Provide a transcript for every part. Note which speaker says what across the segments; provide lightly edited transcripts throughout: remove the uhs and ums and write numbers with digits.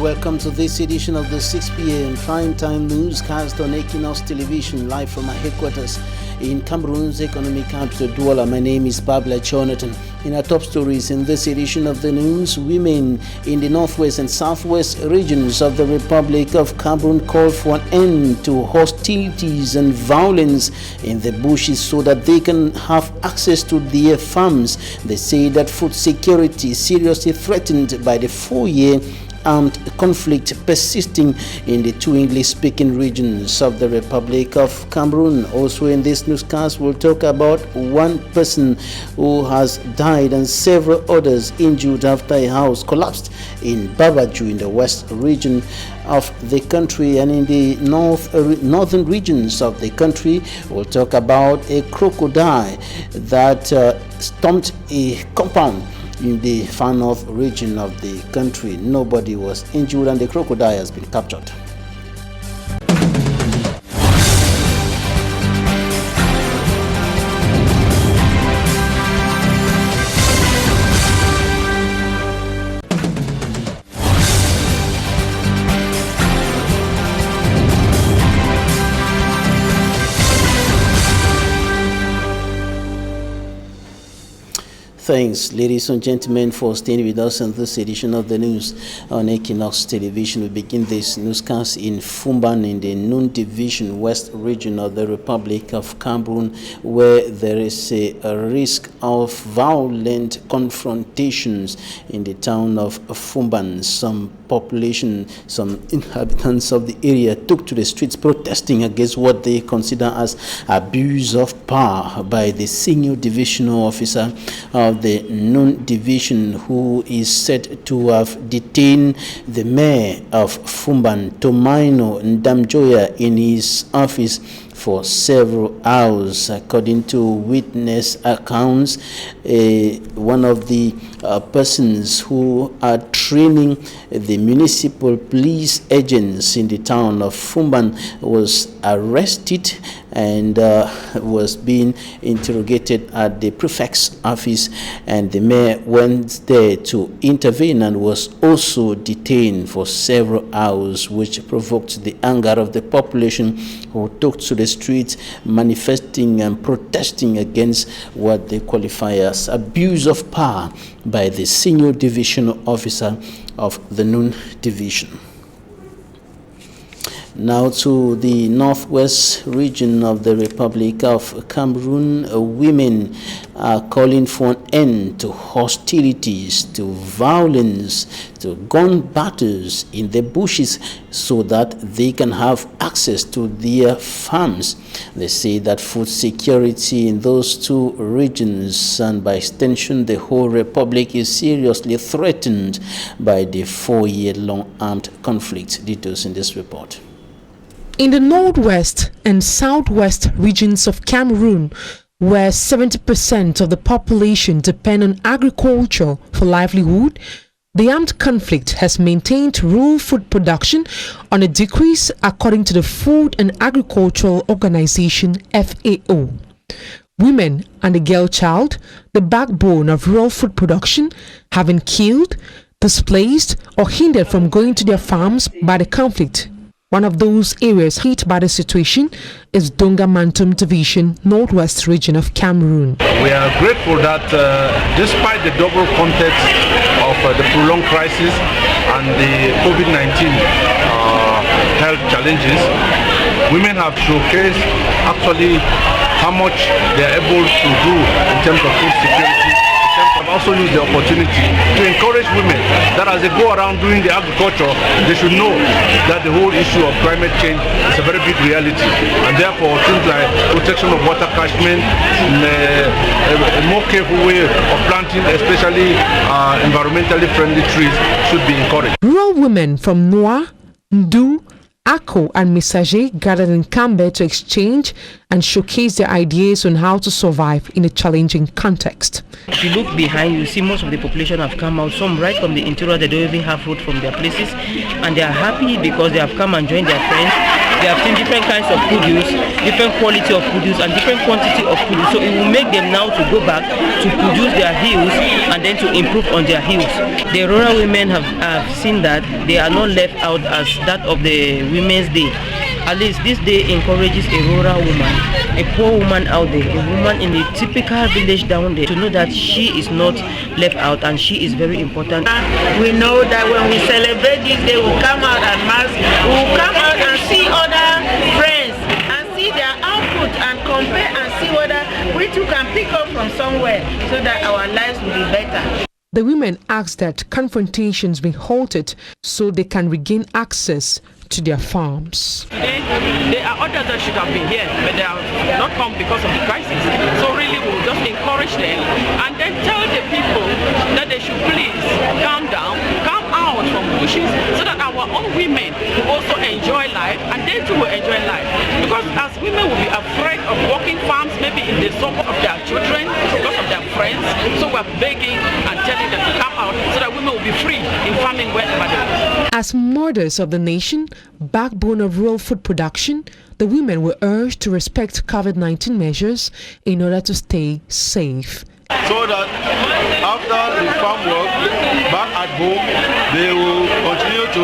Speaker 1: welcome to this edition of the 6 p.m. primetime newscast on Equinoxe Television, live from our headquarters in Cameroon's economic capital, Douala. My name is Babla Jonathan. In our top stories in this edition of the news, women in the northwest and southwest regions of the Republic of Cameroon call for an end to hostilities and violence in the bushes so that they can have access to their farms. They say that food security is seriously threatened by the 4-year armed conflict persisting in the two English-speaking regions of the Republic of Cameroon. Also in this newscast, we'll talk about one person who has died and several others injured after a house collapsed in Babaju in the west region of the country. And in the northern regions of the country, we'll talk about a crocodile that stomped a compound in the far north region of the country. Nobody was injured and the crocodile has been captured. Thanks, ladies and gentlemen, for staying with us in this edition of the news on Equinoxe Television. We begin this newscast in Fumban in the Nun Division, West region of the Republic of Cameroon, where there is a risk of violent confrontations in the town of Fumban. Some inhabitants of the area took to the streets protesting against what they consider as abuse of power by the senior divisional officer of the Nun Division, who is said to have detained the mayor of Fumban, Tomaino Ndamjoya, in his office for several hours. According to witness accounts, one of the persons who are training the municipal police agents in the town of Fumban was arrested and was being interrogated at the prefect's office, and the mayor went there to intervene and was also detained for several hours, which provoked the anger of the population, who took to the streets manifesting and protesting against what they qualify as abuse of power by the senior divisional officer of the Nun Division. Now to the northwest region of the Republic of Cameroon, women are calling for an end to hostilities, to violence, to gun battles in the bushes so that they can have access to their farms. They say that food security in those two regions, and by extension the whole republic, is seriously threatened by the 4-year-long armed conflict. Details in this report.
Speaker 2: In the northwest and southwest regions of Cameroon, where 70% of the population depend on agriculture for livelihood, the armed conflict has maintained rural food production on a decrease, according to the Food and Agricultural Organization FAO. Women and the girl child, the backbone of rural food production, have been killed, displaced, or hindered from going to their farms by the conflict. One of those areas hit by the situation is Donga-Mantum Division, northwest region of Cameroon.
Speaker 3: We are grateful that despite the double context of the prolonged crisis and the COVID-19 health challenges, women have showcased actually how much they are able to do in terms of food security. Have also used the opportunity to encourage women that as they go around doing the agriculture, they should know that the whole issue of climate change is a very big reality, and therefore things like protection of water catchment, a more careful way of planting, especially environmentally friendly trees, should be encouraged.
Speaker 2: Rural women from Noa, Ndu, Ako and Messager gathered in Cambe to exchange and showcase their ideas on how to survive in a challenging context.
Speaker 4: If you look behind, you see most of the population have come out, some right from the interior. They don't even have food from their places, and they are happy because they have come and joined their friends They have seen different kinds of produce, different quality of produce, and different quantity of produce. So it will make them now to go back to produce their heels and then to improve on their heels. The rural women have seen that they are not left out as that of the Women's Day. At least this day encourages a rural woman, a poor woman out there, a woman in a typical village down there, to know that she is not left out and she is very important.
Speaker 5: We know that when we celebrate this day, we'll come out and mass, we'll come out and see other friends and see their output and compare and see whether we too can pick up from somewhere so that our lives will be better.
Speaker 2: The women asked that confrontations be halted so they can regain access to their farms.
Speaker 6: There are others that should have been here, but they have not come because of the crisis. So really we'll just encourage them and then tell the people that they should please calm down, come out from bushes so that our own women will also enjoy life and they too will enjoy life. Because as women will be afraid of working farms maybe in the suburbs of their children because of their friends, so we're begging and telling them to come out so that women will be free in farming wherever they are.
Speaker 2: As mothers of the nation, backbone of rural food production, the women were urged to respect COVID-19 measures in order to stay safe.
Speaker 3: So that after the farm work, back at home, they will continue to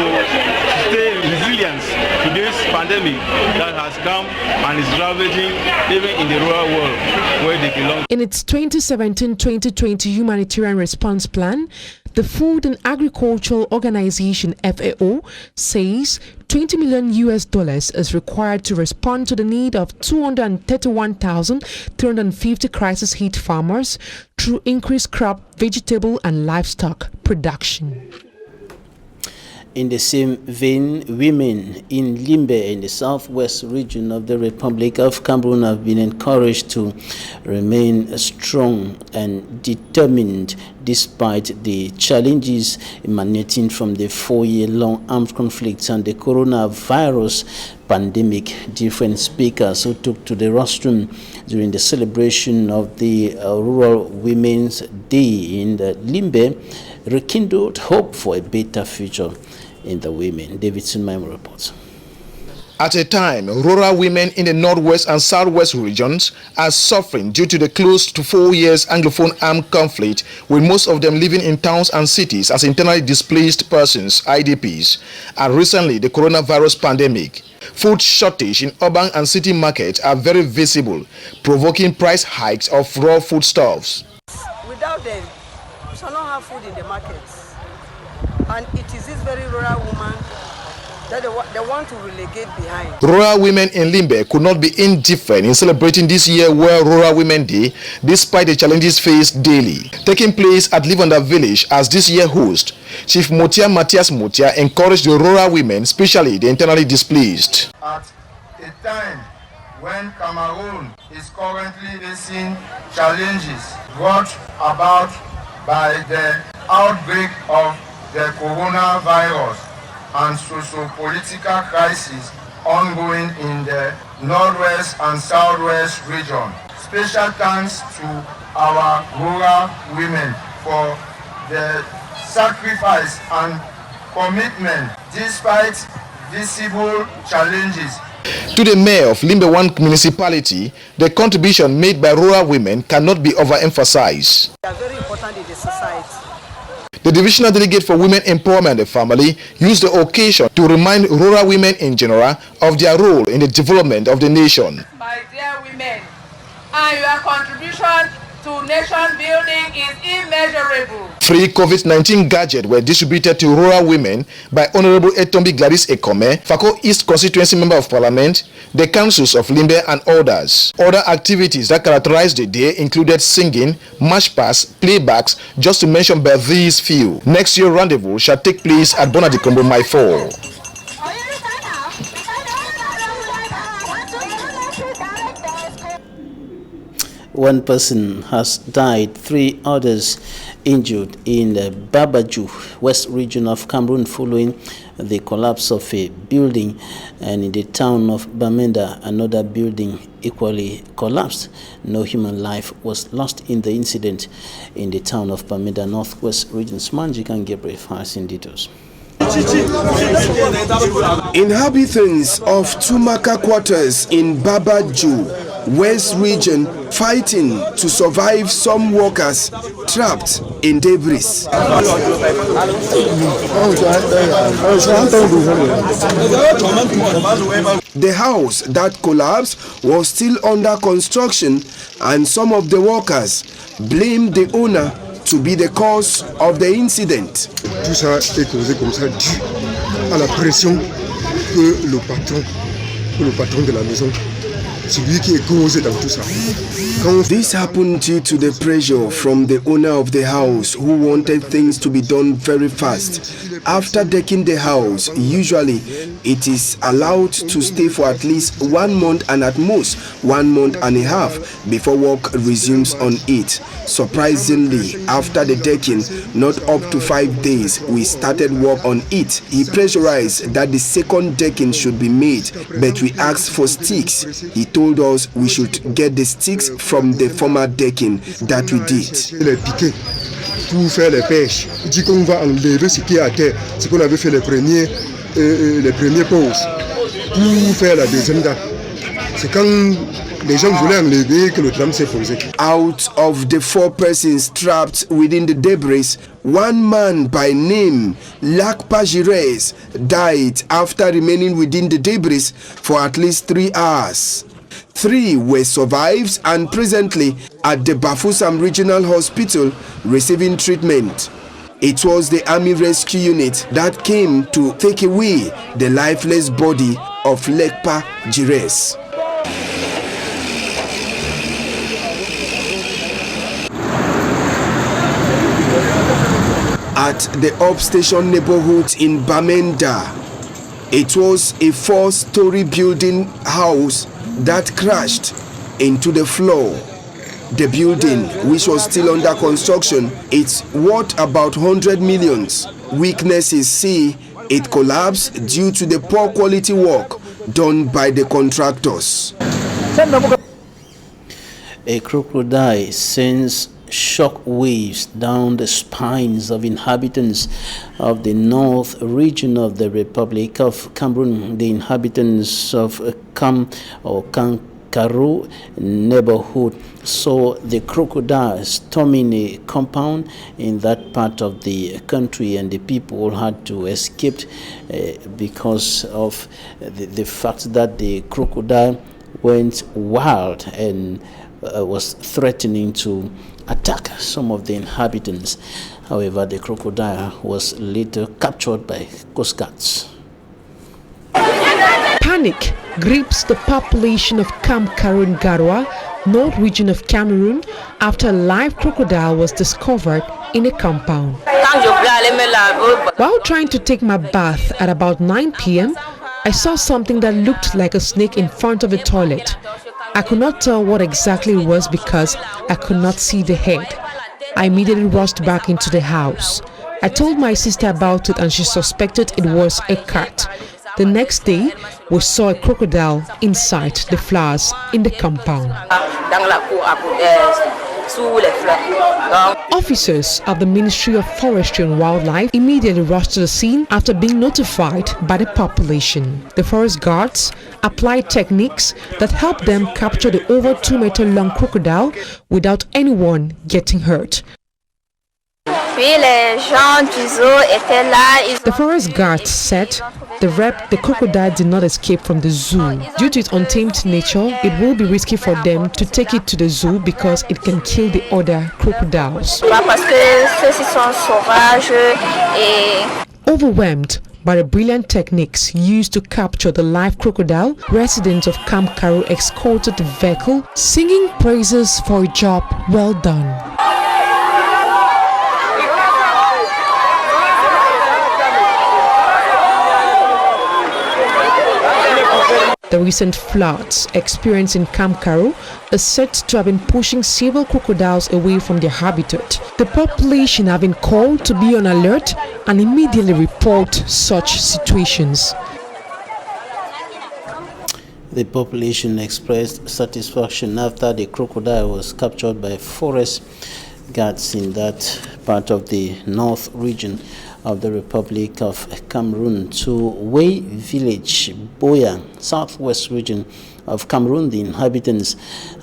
Speaker 3: stay resilient to this pandemic that has come and is ravaging even in the rural world where they belong.
Speaker 2: In its 2017-2020 humanitarian response plan, the Food and Agricultural Organization FAO says $20 million is required to respond to the need of 231,350 crisis-hit farmers through increased crop, vegetable and livestock production.
Speaker 1: In the same vein, women in Limbe in the southwest region of the Republic of Cameroon have been encouraged to remain strong and determined despite the challenges emanating from the 4-year-long armed conflict and the coronavirus pandemic. Different speakers who took to the rostrum during the celebration of the Rural Women's Day in the Limbe rekindled hope for a better future in the women. Davidson Memo reports.
Speaker 7: At a time, rural women in the northwest and southwest regions are suffering due to the close to 4 years Anglophone armed conflict, with most of them living in towns and cities as internally displaced persons, IDPs, and recently the coronavirus pandemic. Food shortage in urban and city markets are very visible, provoking price hikes of raw foodstuffs.
Speaker 8: Without them, we shall not have food in the markets. And it is this very rural woman that they want to relegate behind.
Speaker 7: Rural women in Limbe could not be indifferent in celebrating this year World Rural Women Day despite the challenges faced daily. Taking place at Livanda village as this year host, Chief Motia Matthias Motia encouraged the rural women, especially the internally displaced.
Speaker 9: At a time when Cameroon is currently facing challenges brought about by the outbreak of the coronavirus and socio-political crisis ongoing in the northwest and southwest region. Special thanks to our rural women for the sacrifice and commitment despite visible challenges.
Speaker 7: To the mayor of Limbe 1 municipality, the contribution made by rural women cannot be overemphasized.
Speaker 8: They are very important in the society.
Speaker 7: The divisional delegate for women empowerment and the family used the occasion to remind rural women in general of their role in the development of the nation.
Speaker 10: My dear women, and your contribution to nation building is immeasurable.
Speaker 7: Free COVID-19 gadgets were distributed to rural women by Honorable Etombi Gladys Ekome, Fako East Constituency Member of Parliament, the councils of Limbe and others. Other activities that characterized the day included singing, march past, playbacks, just to mention but these few. Next year rendezvous shall take place at Bonadikombo Mai 4.
Speaker 1: One person has died, 3 others injured in the Babaju, west region of Cameroon, following the collapse of a building, and in the town of Bamenda, another building equally collapsed. No human life was lost in the incident in the town of Bamenda, northwest region. Smanjik and Gabriel has in details.
Speaker 11: Inhabitants of Tumaka quarters in Babaju, West region, fighting to survive some workers trapped in debris. The house that collapsed was still under construction, and some of the workers blamed the owner to be the cause of the incident.
Speaker 12: Tout ça est causé comme ça dû à la pression que le patron de la maison, c'est lui qui est causé dans tout ça.
Speaker 11: This happened due to the pressure from the owner of the house who wanted things to be done very fast. After decking the house, usually it is allowed to stay for at least 1 month and at most 1 month and a half before work resumes on it. Surprisingly, after the decking, not up to 5 days, we started work on it. He pressurized that the second decking should be made, but we asked for sticks. He told us we should get the sticks from the former decking that we did.
Speaker 12: Pour faire les pêches, il dit qu'on va enlever ce qui est à terre, ce qu'on avait fait les premiers pauses, pour faire la deuxième date. C'est quand les gens voulaient enlever que le tram s'est posé.
Speaker 11: Out of the 4 persons trapped within the debris, 1 man by name Lakpa Jires died after remaining within the debris for at least 3 hours. 3 were survived and presently at the Bafusam Regional Hospital receiving treatment. It was the Army Rescue Unit that came to take away the lifeless body of Lekpa Jires. At the Upstation neighborhood in Bamenda, it was a 4-story building house that crashed into the floor. The building, which was still under construction, it's worth about 100 millions. Witnesses say it collapsed due to the poor quality work done by the contractors.
Speaker 1: A crocodile sends shock waves down the spines of inhabitants of the north region of the Republic of Cameroon. The inhabitants of Kankaru neighborhood saw the crocodile storming a compound in that part of the country, and the people had to escape because of the fact that the crocodile went wild and was threatening to attack some of the inhabitants. However, the crocodile was later captured by Coast Guards.
Speaker 2: Panic grips the population of Kamkarun Garwa, north region of Cameroon, after a live crocodile was discovered in a compound. While trying to take my bath at about 9 p.m., I saw something that looked like a snake in front of the toilet. I could not tell what exactly it was because I could not see the head. I immediately rushed back into the house. I told my sister about it and she suspected it was a cat. The next day, we saw a crocodile inside the flowers in the compound. Officers of the Ministry of Forestry and Wildlife immediately rushed to the scene after being notified by the population. The forest guards applied techniques that helped them capture the over 2-meter-long crocodile without anyone getting hurt. The forest guards said the crocodile did not escape from the zoo. Due to its untamed nature, it will be risky for them to take it to the zoo because it can kill the other crocodiles. Overwhelmed by the brilliant techniques used to capture the live crocodile, residents of Kamkaru escorted the vehicle, singing praises for a job well done. The recent floods experienced in Kamkaru are said to have been pushing several crocodiles away from their habitat. The population have been called to be on alert and immediately report such situations.
Speaker 1: The population expressed satisfaction after the crocodile was captured by forest guards in that part of the north region of the Republic of Cameroon to Wei village, Boya, southwest region of Cameroon. The inhabitants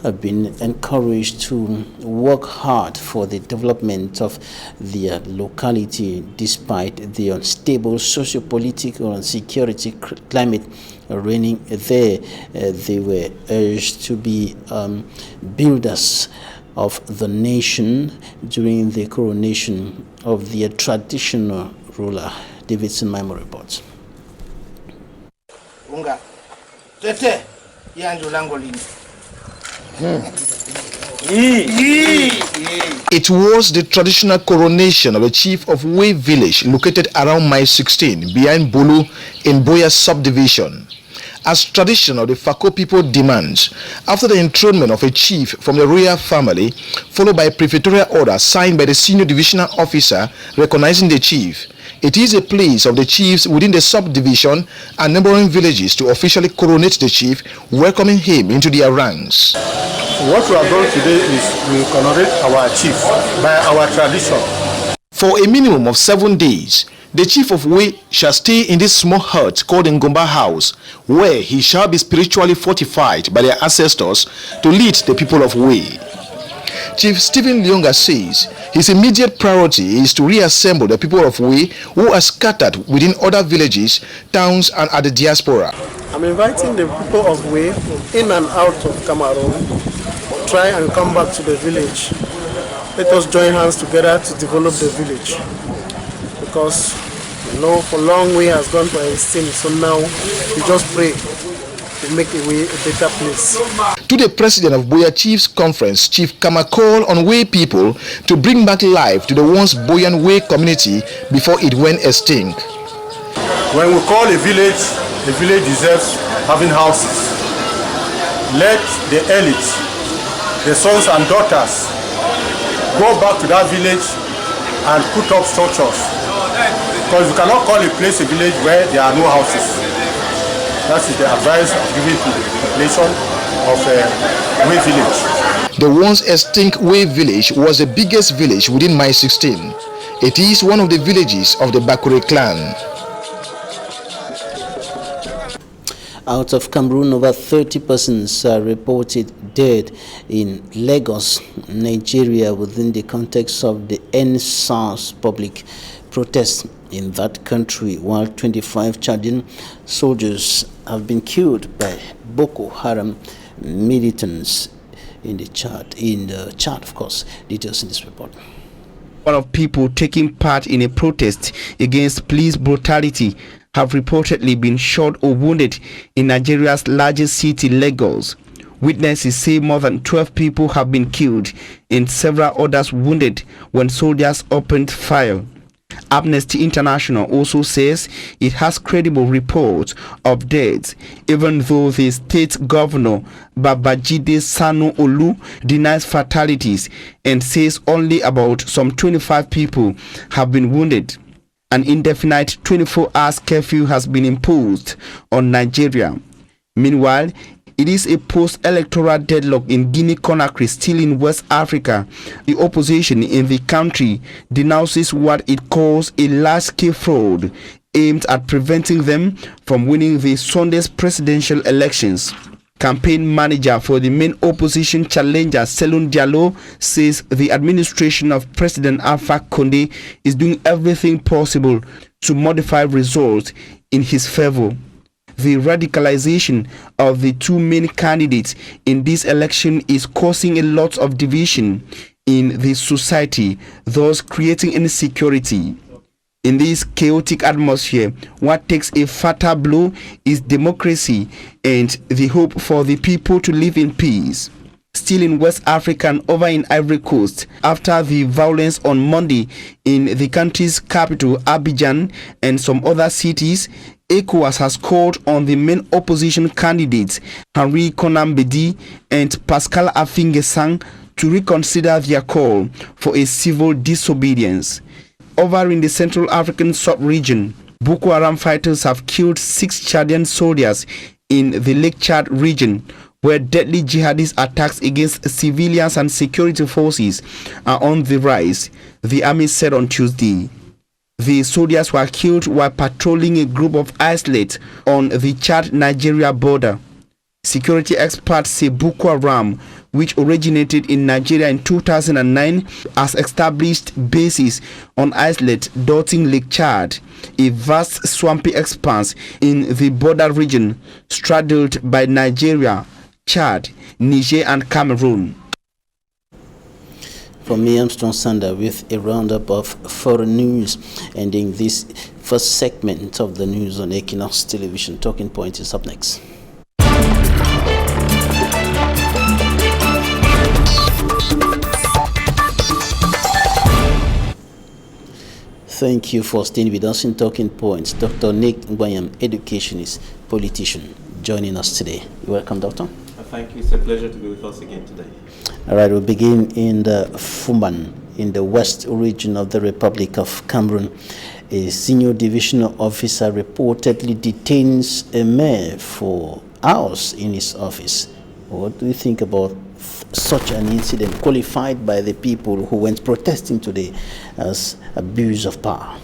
Speaker 1: have been encouraged to work hard for the development of their locality despite the unstable socio-political and security climate reigning there. They were urged to be builders of the nation during the coronation of their traditional ruler. Davidson Mimo reports.
Speaker 7: It was the traditional coronation of the chief of Wei village located around mile 16 behind Bolu in Boya subdivision. As tradition of the Fako people demands, after the enthronement of a chief from the royal family, followed by a prefectorial order signed by the senior divisional officer recognizing the chief, it is a place of the chiefs within the subdivision and neighboring villages to officially coronate the chief, welcoming him into their ranks.
Speaker 13: What we have done today is we coronate our chief by our tradition.
Speaker 7: For a minimum of 7 days, the chief of Wei shall stay in this small hut called Ngomba House, where he shall be spiritually fortified by their ancestors to lead the people of Wei. Chief Stephen Lyonga says his immediate priority is to reassemble the people of Wei who are scattered within other villages, towns and at the diaspora.
Speaker 14: I'm inviting the people of Wei in and out of Cameroon to try and come back to the village. Let us join hands together to develop the village. Because for long Wei has gone to extinct, so now we just pray to make Wei a better place.
Speaker 7: To the president of Boya Chiefs Conference, Chief Kama called on Wei people to bring back life to the once buoyant Wei community before it went extinct.
Speaker 13: When we call a village deserves having houses. Let the elite, the sons and daughters, go back to that village and put up structures. Because you cannot call a place a village where there are no houses. That is the advice given to the population of Wei village.
Speaker 7: The once extinct Wei village was the biggest village within Mile 16. It is one of the villages of the Bakure clan.
Speaker 1: Out of Cameroon, over 30 persons are reported dead in Lagos, Nigeria, within the context of the NSAS public protest in that country, while 25 Chadian soldiers have been killed by Boko Haram militants in the Chad, of course. Details in this report.
Speaker 15: One of people taking part in a protest against police brutality have reportedly been shot or wounded in Nigeria's largest city, Lagos. Witnesses say more than 12 people have been killed and several others wounded when soldiers opened fire. Amnesty International also says it has credible reports of deaths, even though the state governor Babajide Sanu-Olu denies fatalities and says only about some 25 people have been wounded. An indefinite 24-hour curfew has been imposed on Nigeria. Meanwhile, it is a post-electoral deadlock in Guinea-Conakry, still in West Africa. The opposition in the country denounces what it calls a large-scale fraud aimed at preventing them from winning the Sunday's presidential elections. Campaign manager for the main opposition challenger, Selun Diallo, says the administration of President Alpha Conde is doing everything possible to modify results in his favor. The radicalization of the two main candidates in this election is causing a lot of division in the society, thus creating insecurity. In this chaotic atmosphere, what takes a fatal blow is democracy and the hope for the people to live in peace. Still in West Africa and over in Ivory Coast, after the violence on Monday in the country's capital, Abidjan, and some other cities, Equinoxe has called on the main opposition candidates, Henri Konan Bedi and Pascal Affingesang, to reconsider their call for a civil disobedience. Over in the Central African sub-region, Boko Haram fighters have killed 6 Chadian soldiers in the Lake Chad region, where deadly jihadist attacks against civilians and security forces are on the rise, the army said on Tuesday. The soldiers were killed while patrolling a group of isolates on the Chad-Nigeria border. Security experts say Boko Haram, which originated in Nigeria in 2009, has established bases on islets dotting Lake Chad, a vast swampy expanse in the border region straddled by Nigeria, Chad, Niger and Cameroon.
Speaker 1: From me, Armstrong Sander with a roundup of foreign news, ending this first segment of the news on Equinoxe Television. Talking Point is up next. Thank you for staying with us in Talking Points. Dr. Nick Ngwanyam, educationist, politician, joining us today. You're welcome, Doctor.
Speaker 16: Thank you. It's a pleasure to be with us again today.
Speaker 1: All right, we'll begin in the Fuman, in the west region of the Republic of Cameroon. A senior divisional officer reportedly detains a mayor for hours in his office. What do you think about such an incident, qualified by the people who went protesting today as abuse of power?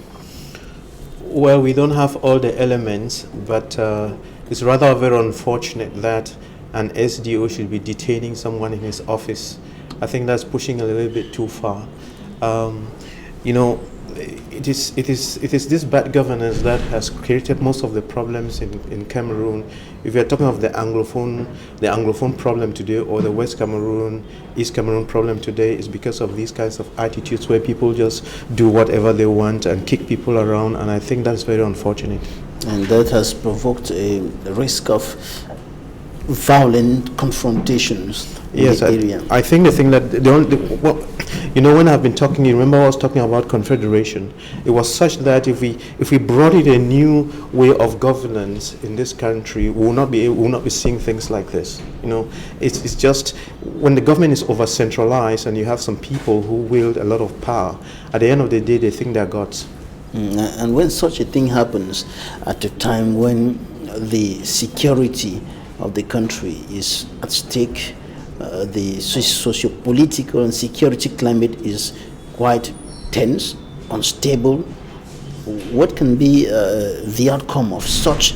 Speaker 16: Well, we don't have all the elements, but it's rather very unfortunate that an SDO should be detaining someone in his office. I think that's pushing a little bit too far. You know, it is this bad governance that has created most of the problems in Cameroon. If you're talking of the Anglophone problem today, or the West Cameroon, East Cameroon problem today, is because of these kinds of attitudes where people just do whatever they want and kick people around, and I think that's very unfortunate.
Speaker 1: And that has provoked a risk of violent confrontations in the area.
Speaker 16: I think the thing that you know, when I've been talking, you remember I was talking about confederation. It was such that if we brought in a new way of governance in this country, we will not be seeing things like this. You know, it's just when the government is over centralized and you have some people who wield a lot of power, at the end of the day they think they're gods.
Speaker 1: And when such a thing happens at a time when the security of the country is at stake, the socio-political and security climate is quite tense, unstable. What can be the outcome of such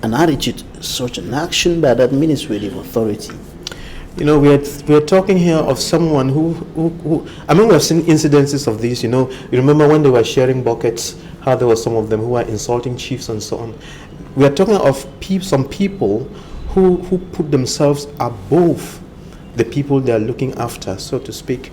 Speaker 1: an attitude, such an action by the administrative authority?
Speaker 16: You know, we're talking here of someone who I mean, we have seen incidences of these. You know, you remember when they were sharing buckets, how there were some of them who were insulting chiefs and so on. We are talking of some people who put themselves above the people they are looking after, so to speak.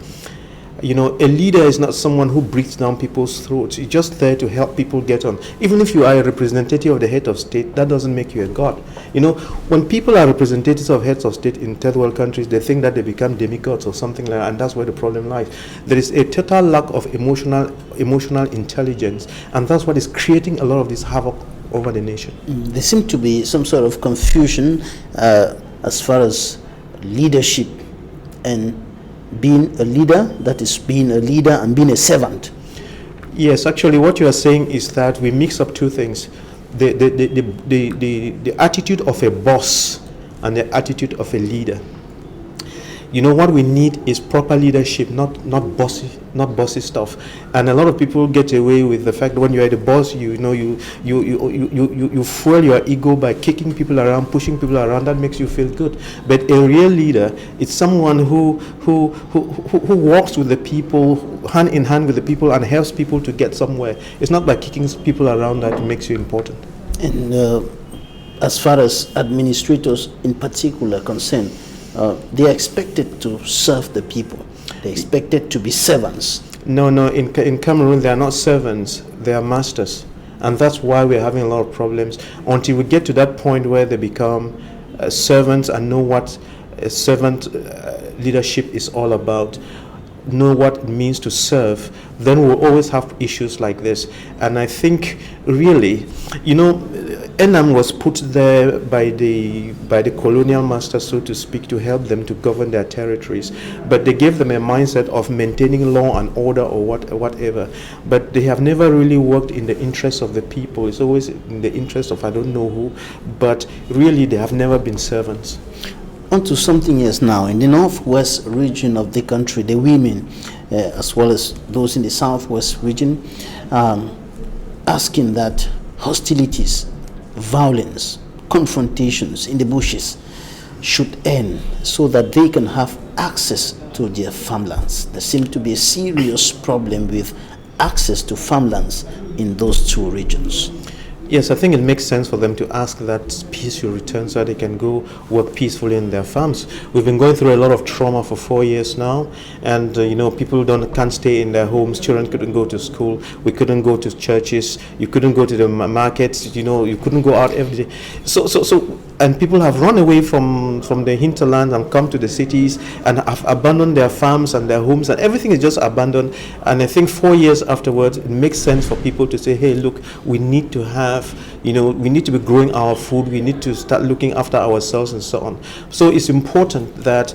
Speaker 16: You know, a leader is not someone who breathes down people's throats. You're just there to help people get on. Even if you are a representative of the head of state, that doesn't make you a god. You know, when people are representatives of heads of state in third world countries, they think that they become demigods or something like that, and that's where the problem lies. There is a total lack of emotional intelligence, and that's what is creating a lot of this havoc over the nation.
Speaker 1: There seems to be some sort of confusion as far as leadership and being a leader, that is being a leader and being a servant.
Speaker 16: Yes, actually what you are saying is that we mix up two things. The attitude of a boss and the attitude of a leader. You know, what we need is proper leadership, not bossy stuff. And a lot of people get away with the fact that when you are the boss, you fuel your ego by kicking people around, pushing people around. That makes you feel good. But a real leader is someone who walks with the people, hand in hand with the people, and helps people to get somewhere. It's not by kicking people around that makes you important.
Speaker 1: And as far as administrators in particular are concerned, they are expected to serve the people. They are expected to be servants.
Speaker 16: No, in Cameroon they are not servants, they are masters. And that's why we're having a lot of problems. Until we get to that point where they become servants and know what a servant leadership is all about, know what it means to serve, then we'll always have issues like this. And I think really, you know, Enam was put there by the colonial masters, so to speak, to help them to govern their territories. But they gave them a mindset of maintaining law and order or whatever. But they have never really worked in the interest of the people. It's always in the interest of I don't know who. But really, they have never been servants.
Speaker 1: On to something else now. In the northwest region of the country, the women, as well as those in the southwest region, asking that hostilities, violence, confrontations in the bushes should end so that they can have access to their farmlands. There seems to be a serious problem with access to farmlands in those two regions.
Speaker 16: Yes, I think it makes sense for them to ask that peace should return so they can go work peacefully in their farms. We've been going through a lot of trauma for 4 years now, and people can't stay in their homes. Children couldn't go to school. We couldn't go to churches. You couldn't go to the markets. You couldn't go out every day. And people have run away from the hinterland and come to the cities and have abandoned their farms and their homes, and everything is just abandoned. And I think 4 years afterwards, it makes sense for people to say, hey, look, we need to we need to be growing our food, we need to start looking after ourselves and so on. So it's important that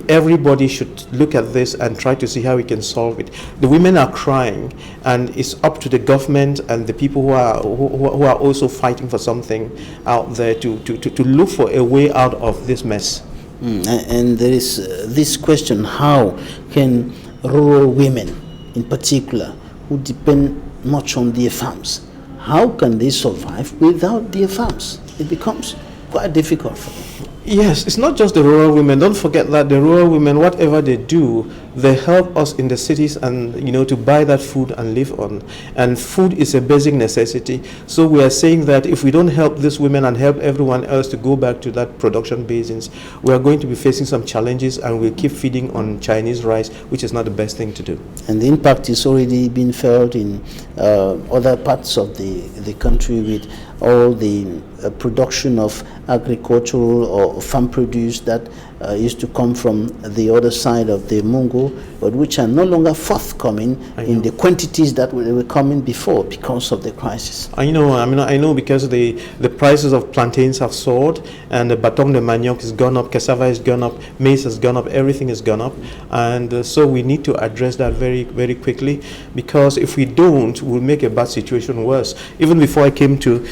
Speaker 16: everybody should look at this and try to see how we can solve it. The women are crying, and it's up to the government and the people who are also fighting for something out there to look for a way out of this mess.
Speaker 1: And there is this question: how can rural women in particular, who depend much on their farms, how can they survive without their farms? It becomes quite difficult for them.
Speaker 16: Yes, it's not just the rural women. Don't forget that the rural women, whatever they do, they help us in the cities and to buy that food and live on. And food is a basic necessity. So we are saying that if we don't help these women and help everyone else to go back to that production basins, we are going to be facing some challenges, and we'll keep feeding on Chinese rice, which is not the best thing to do.
Speaker 1: And the impact is already being felt in other parts of the country, with all the production of agricultural or farm produce that used to come from the other side of the Mungo, but which are no longer forthcoming in the quantities that were coming before because of the crisis.
Speaker 16: I know because the prices of plantains have soared, and the bâton de manioc has gone up, cassava has gone up, maize has gone up, everything has gone up, and so we need to address that very, very quickly, because if we don't, we'll make a bad situation worse. Even before I came to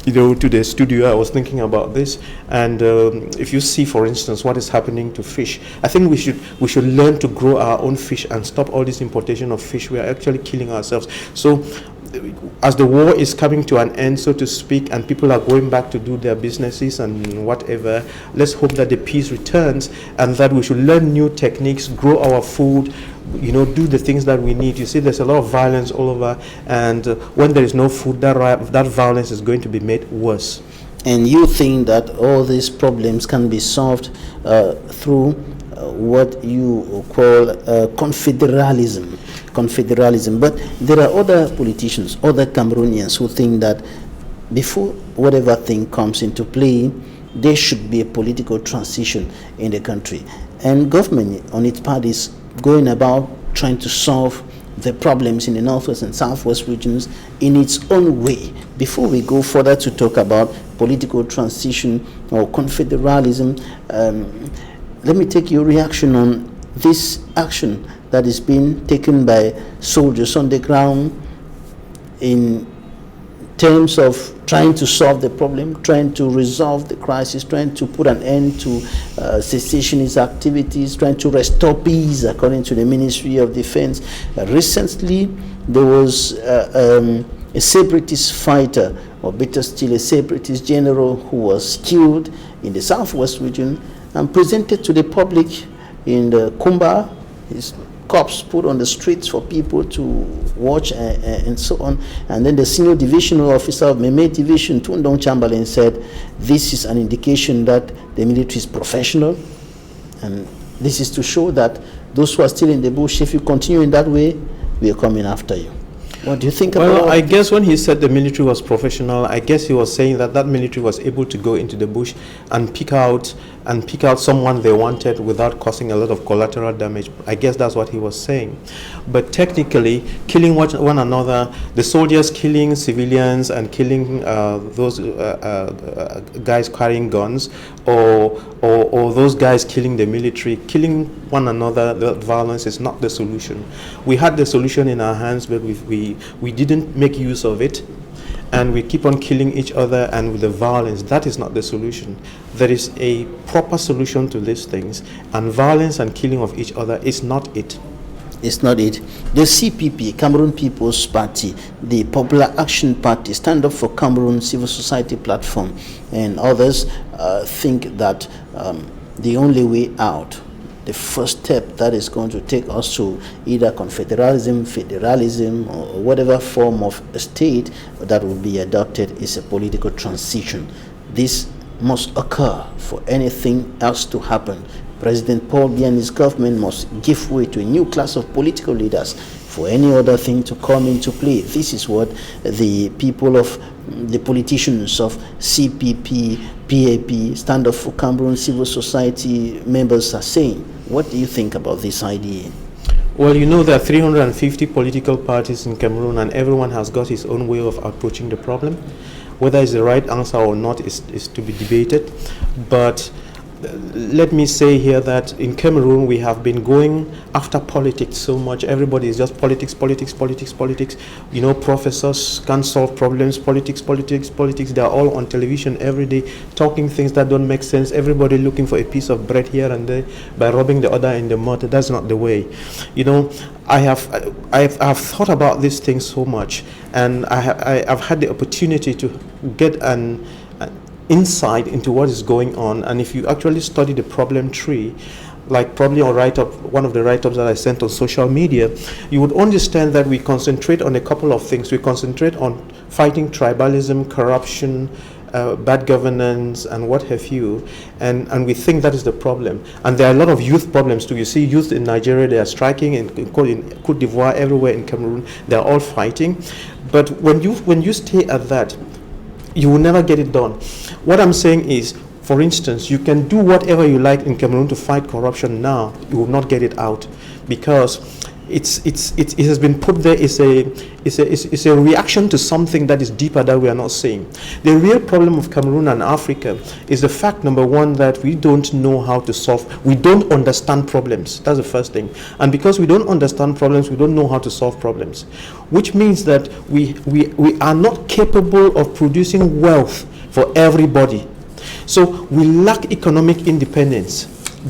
Speaker 16: the studio, I was thinking about this, and if you see, for instance, what is happening to fish, I think we should learn to grow our own fish and stop all this importation of fish. We are actually killing ourselves. So as the war is coming to an end, so to speak, and people are going back to do their businesses and whatever, let's hope that the peace returns and that we should learn new techniques, grow our food, do the things that we need. You see, there's a lot of violence all over, and when there is no food, that violence is going to be made worse.
Speaker 1: And you think that all these problems can be solved through what you call confederalism, but there are other politicians, other Cameroonians, who think that before whatever thing comes into play, there should be a political transition in the country, and government on its part is going about trying to solve the problems in the northwest and southwest regions in its own way. Before we go further to talk about political transition or confederalism, let me take your reaction on this action that is being taken by soldiers on the ground in terms of trying to solve the problem, trying to resolve the crisis, trying to put an end to cessationist activities, trying to restore peace according to the Ministry of Defense. Recently, there was a separatist fighter, or better still, a separatist general who was killed in the southwest region and presented to the public in the Kumba. His corpse put on the streets for people to watch and so on. And then the senior divisional officer of Meme Division, Tundong Chamberlain, said this is an indication that the military is professional, and this is to show that those who are still in the bush, if you continue in that way, we are coming after you. What do you think about that?
Speaker 16: Well, I guess when he said the military was professional, I guess he was saying that military was able to go into the bush and pick out someone they wanted without causing a lot of collateral damage. I guess that's what he was saying. But technically, killing one another, the soldiers killing civilians and killing those guys carrying guns, or those guys killing the military, killing one another, the violence is not the solution. We had the solution in our hands, but we didn't make use of it. and we keep on killing each other and with the violence. That is not the solution. There is a proper solution to these things, and violence and killing of each other is not it.
Speaker 1: It's not it. The CPP, Cameroon People's Party, the Popular Action Party, Stand Up for Cameroon Civil Society Platform, and others think that the only way out, the first step that is going to take us to either confederalism, federalism, or whatever form of state that will be adopted, is a political transition. This must occur for anything else to happen. President Paul Biya and his government must give way to a new class of political leaders for any other thing to come into play. This is what the people of the politicians of CPP, PAP, Stand Up for Cameroon Civil Society members are saying. What do you think about this idea?
Speaker 16: Well, you know, there are 350 political parties in Cameroon, and everyone has got his own way of approaching the problem. Whether it's the right answer or not is to be debated. But let me say here that in Cameroon we have been going after politics so much. Everybody is just politics, politics, politics, politics. You know, professors can't solve problems. Politics, politics, politics. They are all on television every day talking things that don't make sense. Everybody looking for a piece of bread here and there by rubbing the other in the mud. That's not the way. You know, I've thought about these things so much, and I've had the opportunity to get an insight into what is going on. And if you actually study the problem tree, like probably on one of the write-ups that I sent on social media, you would understand that we concentrate on a couple of things. We concentrate on fighting tribalism, corruption, bad governance, and what have you, and we think that is the problem. And there are a lot of youth problems too. You see youth in Nigeria, they are striking, in Cote d'Ivoire, everywhere in Cameroon, they are all fighting. But when you stay at that, you will never get it done. What I'm saying is, for instance, you can do whatever you like in Cameroon to fight corruption now, you will not get it out, because it has been put there. It's a reaction to something that is deeper that we are not seeing. The real problem of Cameroon and Africa is the fact, number one, that we don't know how to solve. We don't understand problems. That's the first thing. And because we don't understand problems, we don't know how to solve problems, which means that we are not capable of producing wealth for everybody. So we lack economic independence.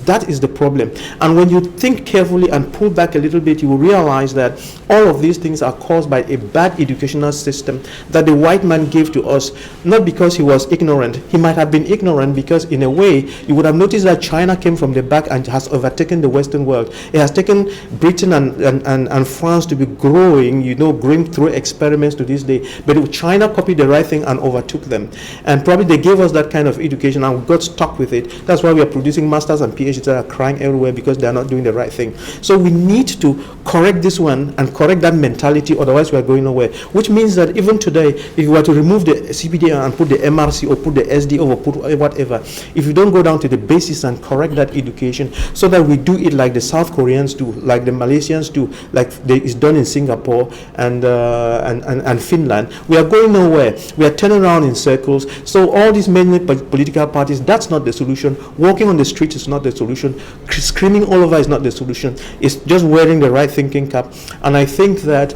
Speaker 16: That is the problem. And when you think carefully and pull back a little bit, you will realize that all of these things are caused by a bad educational system that the white man gave to us, not because he was ignorant. He might have been ignorant because, in a way, you would have noticed that China came from the back and has overtaken the Western world. It has taken Britain and France to be growing, you know, going through experiments to this day. But China copied the right thing and overtook them. And probably they gave us that kind of education and we got stuck with it. That's why we are producing masters and PhDs that are crying everywhere because they are not doing the right thing. So we need to correct this one and correct that mentality, otherwise we are going nowhere. Which means that even today, if you were to remove the CPD and put the MRC or put the SD or put whatever, if you don't go down to the basis and correct that education so that we do it like the South Koreans do, like the Malaysians do, like it's done in Singapore and Finland, we are going nowhere. We are turning around in circles. So all these many political parties, that's not the solution. Walking on the street is not the solution. Screaming all over is not the solution. It's just wearing the right thinking cap. And I think that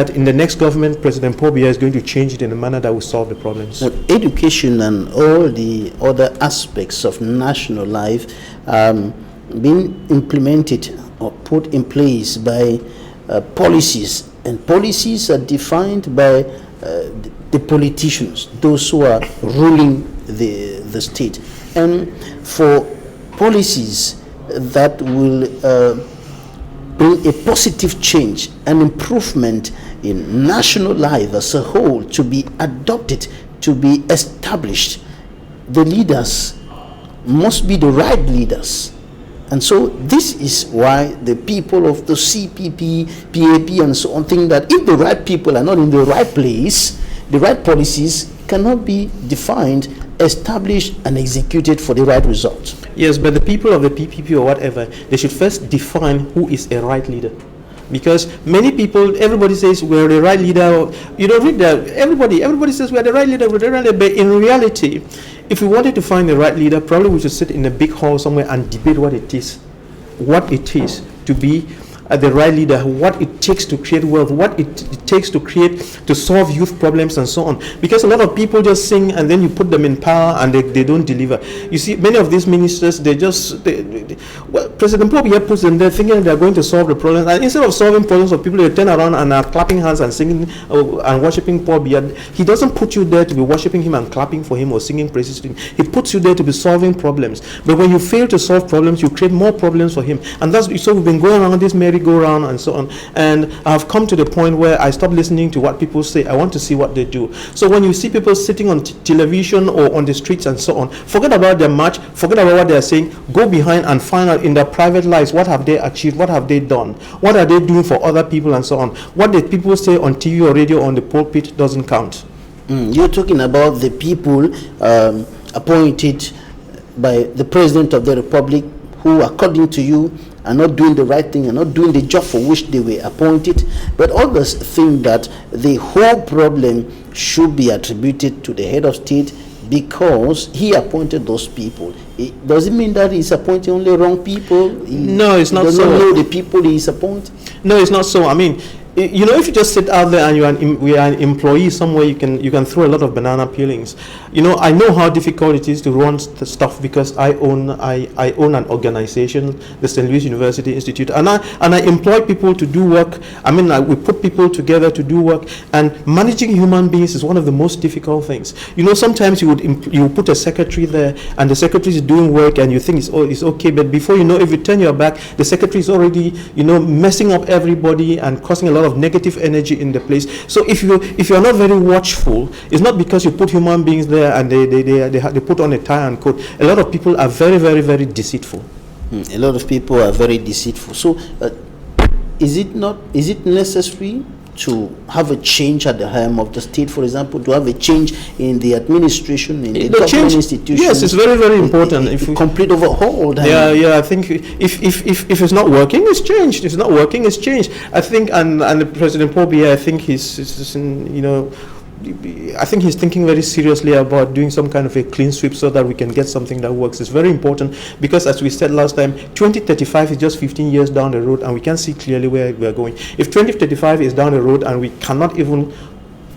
Speaker 16: in the next government, President Paul Biya is going to change it in a manner that will solve the problems.
Speaker 1: But education and all the other aspects of national life being implemented or put in place by policies, and policies are defined by the politicians, those who are ruling the state. And for policies that will bring a positive change and improvement in national life as a whole to be adopted, to be established, the leaders must be the right leaders. And so this is why the people of the CPP, PAP and so on think that if the right people are not in the right place, the right policies cannot be defined, established and executed for the right result.
Speaker 16: Yes, but the people of the PPP or whatever, they should first define who is a right leader. Because many people, everybody says we're the right leader. You don't read that. Everybody says we're the right leader, we're the right leader. But in reality, if we wanted to find the right leader, probably we should sit in a big hall somewhere and debate what it is to be the right leader, what it takes to create wealth, what it takes to solve youth problems and so on. Because a lot of people just sing and then you put them in power and they don't deliver. You see, many of these ministers, President Pope here puts them there thinking they're going to solve the problems, and instead of solving problems of people, they turn around and are clapping hands and singing and worshiping Paul Biya. He doesn't put you there to be worshiping him and clapping for him or singing praises to him. He puts you there to be solving problems. But when you fail to solve problems, you create more problems for him. And that's so we've been going around this merry-go-round and so on. And I've come to the point where I stop listening to what people say. I want to see what they do. So when you see people sitting on television or on the streets and so on, forget about their march, forget about what they're saying, go behind and find out in their private lives what have they achieved, what have they done, what are they doing for other people and so on. What the people say on TV or radio or on the pulpit doesn't count.
Speaker 1: You're talking about the people appointed by the President of the Republic, who, according to you, are not doing the right thing, are not doing the job for which they were appointed, but others think that the whole problem should be attributed to the head of state because he appointed those people. Does it mean that he's appointing only wrong people?
Speaker 16: No, it's not so.
Speaker 1: Does not know the people he's appointing?
Speaker 16: No, it's not so. I mean, you know, if you just sit out there and we are an employee somewhere, you can throw a lot of banana peelings. You know, I know how difficult it is to run the stuff because I own an organization, the St. Louis University Institute, and I employ people to do work. I mean, we put people together to do work, and managing human beings is one of the most difficult things. You know, sometimes you would put a secretary there, and the secretary is doing work, and you think it's okay, but before you know, if you turn your back, the secretary is already, you know, messing up everybody and causing a lot of negative energy in the place. So if you're not very watchful, it's not because you put human beings there and they put on a tie and coat. A lot of people are very, very, very deceitful.
Speaker 1: A lot of people are very deceitful. So is it necessary to have a change at the helm of the state, for example, to have a change in the administration, in the government institutions?
Speaker 16: Yes, it's very, very important. If we
Speaker 1: complete overhaul.
Speaker 16: Yeah. I think if it's not working, it's changed. If it's not working, it's changed. I think, and the President Paul Biya, I think he's you know, I think he's thinking very seriously about doing some kind of a clean sweep so that we can get something that works. It's very important because, as we said last time, 2035 is just 15 years down the road and we can see clearly where we are going. If 2035 is down the road and we cannot even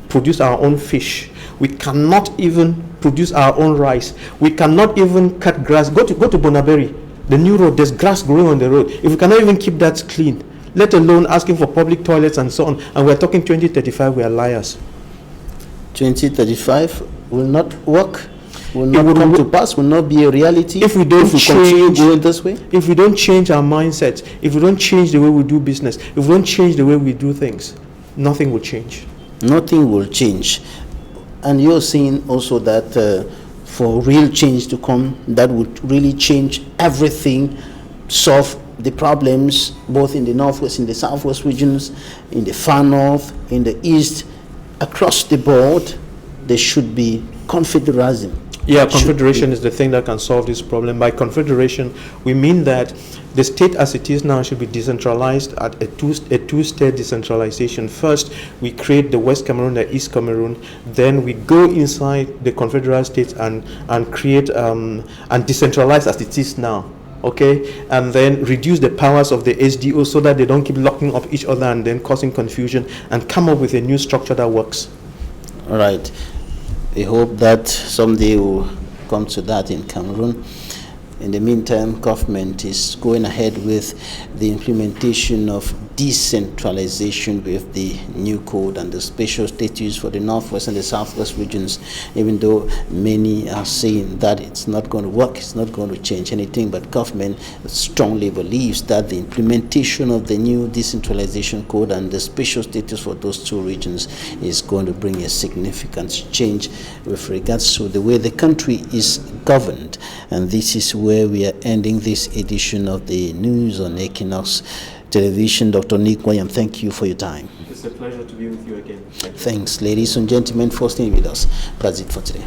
Speaker 16: produce our own fish, we cannot even produce our own rice, we cannot even cut grass. Go to Bonaberry, the new road, there's grass growing on the road. If we cannot even keep that clean, let alone asking for public toilets and so on, and we're talking 2035, we are liars.
Speaker 1: 2035 will not work, will not come to pass, will not be a reality
Speaker 16: if we don't
Speaker 1: continue going this way.
Speaker 16: If we don't change our mindset, if we don't change the way we do business, if we don't change the way we do things, nothing will change.
Speaker 1: Nothing will change. And you're saying also that for real change to come, that would really change everything, solve the problems both in the northwest, in the southwest regions, in the far north, in the east. Across the board, there should be confederalism.
Speaker 16: Yeah, confederation is the thing that can solve this problem. By confederation, we mean that the state as it is now should be decentralized at a two-state decentralization. First, we create the West Cameroon, the East Cameroon. Then we go inside the confederal states and create and decentralize as it is now. Okay, and then reduce the powers of the SDO so that they don't keep locking up each other and then causing confusion, and come up with a new structure that works.
Speaker 1: All right. We hope that someday we'll come to that in Cameroon. In the meantime, government is going ahead with the implementation of decentralization with the new code and the special status for the northwest and the southwest regions, even though many are saying that it's not going to work, it's not going to change anything, but government strongly believes that the implementation of the new decentralization code and the special status for those two regions is going to bring a significant change with regards to the way the country is governed. And this is where we are ending this edition of the news on Equinoxe Television. Dr. Nick William, thank you for your time.
Speaker 16: It's a pleasure to be with you again.
Speaker 1: Thanks, ladies and gentlemen, for staying with us. That's it for today.